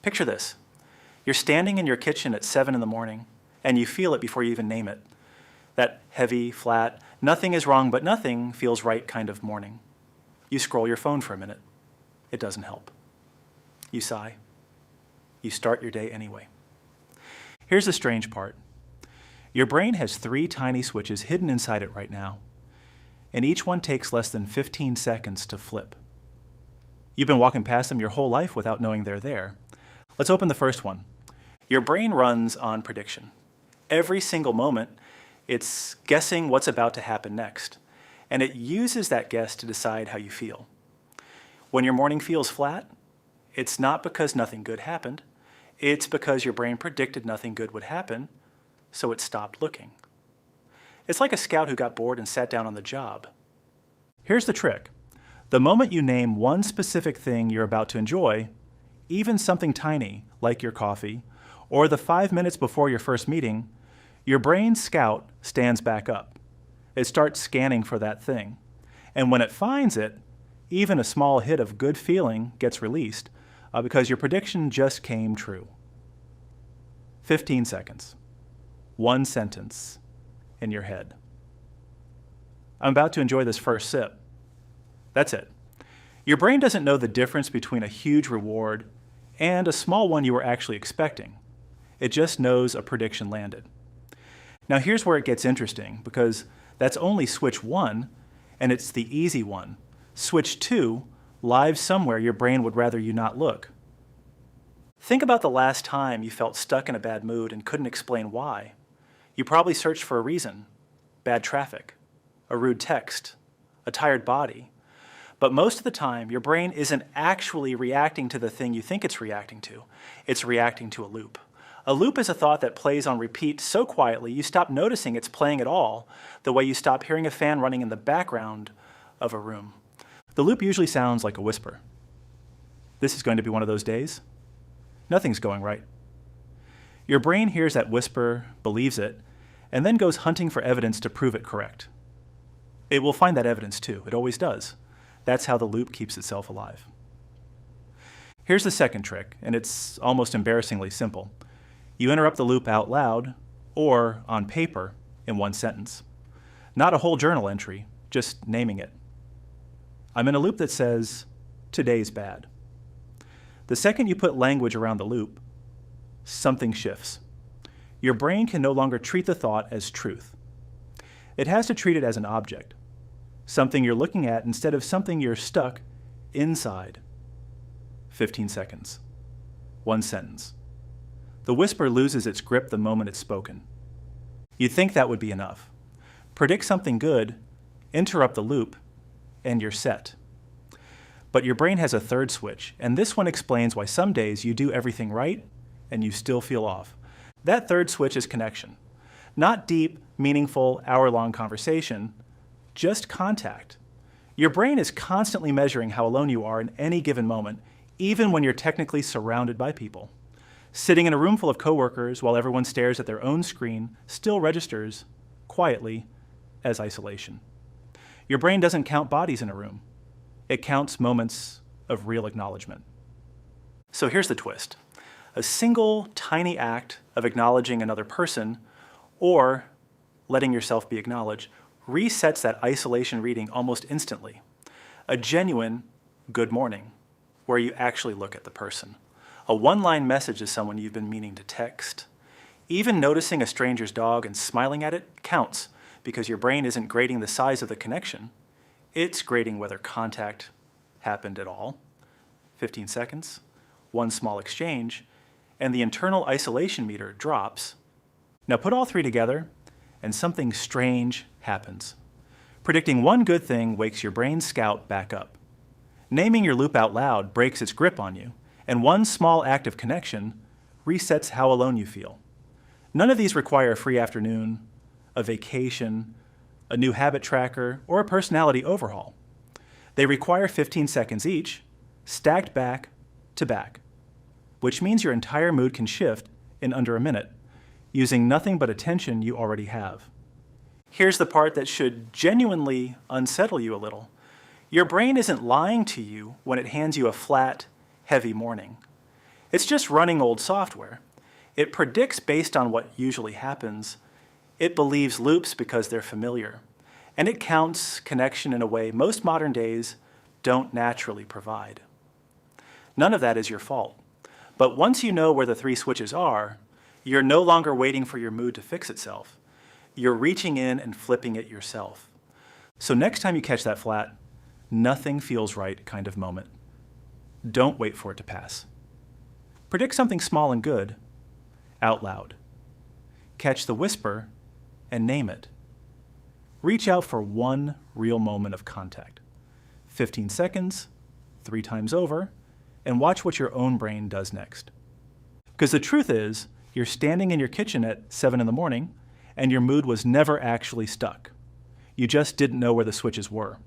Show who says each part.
Speaker 1: Picture this. You're standing in your kitchen at 7 in the morning, and you feel it before you even name it. That heavy, flat, nothing is wrong but nothing feels right kind of morning. You scroll your phone for a minute. It doesn't help. You sigh. You start your day anyway. Here's the strange part. Your brain has 3 tiny switches hidden inside it right now, and each one takes less than 15 seconds to flip. You've been walking past them your whole life without knowing they're there. Let's open the first one. Your brain runs on prediction. Every single moment, it's guessing what's about to happen next, and it uses that guess to decide how you feel. When your morning feels flat, it's not because nothing good happened. It's because your brain predicted nothing good would happen, so it stopped looking. It's like a scout who got bored and sat down on the job. Here's the trick. The moment you name one specific thing you're about to enjoy, even something tiny like your coffee, or the 5 minutes before your first meeting, your brain's scout stands back up. It starts scanning for that thing. And when it finds it, even a small hit of good feeling gets released because your prediction just came true. 15 seconds. 1 sentence in your head. I'm about to enjoy this first sip. That's it. Your brain doesn't know the difference between a huge reward and a small one you were actually expecting. It just knows a prediction landed. Now here's where it gets interesting, because that's only switch 1, and it's the easy one. Switch 2 lives somewhere your brain would rather you not look. Think about the last time you felt stuck in a bad mood and couldn't explain why. You probably searched for a reason. Bad traffic, a rude text, a tired body. But most of the time, your brain isn't actually reacting to the thing you think it's reacting to. It's reacting to a loop. A loop is a thought that plays on repeat so quietly you stop noticing it's playing at all, the way you stop hearing a fan running in the background of a room. The loop usually sounds like a whisper. This is going to be one of those days. Nothing's going right. Your brain hears that whisper, believes it, and then goes hunting for evidence to prove it correct. It will find that evidence too. It always does. That's how the loop keeps itself alive. Here's the second trick, and it's almost embarrassingly simple. You interrupt the loop out loud or on paper in 1 sentence. Not a whole journal entry, just naming it. I'm in a loop that says, today's bad. The second you put language around the loop, something shifts. Your brain can no longer treat the thought as truth. It has to treat it as an object, something you're looking at instead of something you're stuck inside. 15 seconds. 1 sentence. The whisper loses its grip the moment it's spoken. You'd think that would be enough. Predict something good, interrupt the loop, and you're set. But your brain has a third switch, and this one explains why some days you do everything right and you still feel off. That third switch is connection. Not deep, meaningful, hour-long conversation, just contact. Your brain is constantly measuring how alone you are in any given moment, even when you're technically surrounded by people. Sitting in a room full of coworkers while everyone stares at their own screen still registers, quietly, as isolation. Your brain doesn't count bodies in a room. It counts moments of real acknowledgement. So here's the twist. A single tiny act of acknowledging another person or letting yourself be acknowledged resets that isolation reading almost instantly. A genuine good morning, where you actually look at the person. A one-line message to someone you've been meaning to text. Even noticing a stranger's dog and smiling at it counts, because your brain isn't grading the size of the connection. It's grading whether contact happened at all. 15 seconds, 1 small exchange, and the internal isolation meter drops. Now put all 3 together, and something strange happens. Predicting one good thing wakes your brain's scout back up. Naming your loop out loud breaks its grip on you, and 1 small act of connection resets how alone you feel. None of these require a free afternoon, a vacation, a new habit tracker, or a personality overhaul. They require 15 seconds each, stacked back to back, which means your entire mood can shift in under a minute, using nothing but attention you already have. Here's the part that should genuinely unsettle you a little. Your brain isn't lying to you when it hands you a flat, heavy morning. It's just running old software. It predicts based on what usually happens. It believes loops because they're familiar. And it counts connection in a way most modern days don't naturally provide. None of that is your fault. But once you know where the three switches are, you're no longer waiting for your mood to fix itself. You're reaching in and flipping it yourself. So next time you catch that flat, nothing feels right kind of moment, don't wait for it to pass. Predict something small and good out loud. Catch the whisper and name it. Reach out for one real moment of contact. 15 seconds, 3 times over, and watch what your own brain does next. Because the truth is, you're standing in your kitchen at 7 in the morning, and your mood was never actually stuck. You just didn't know where the switches were.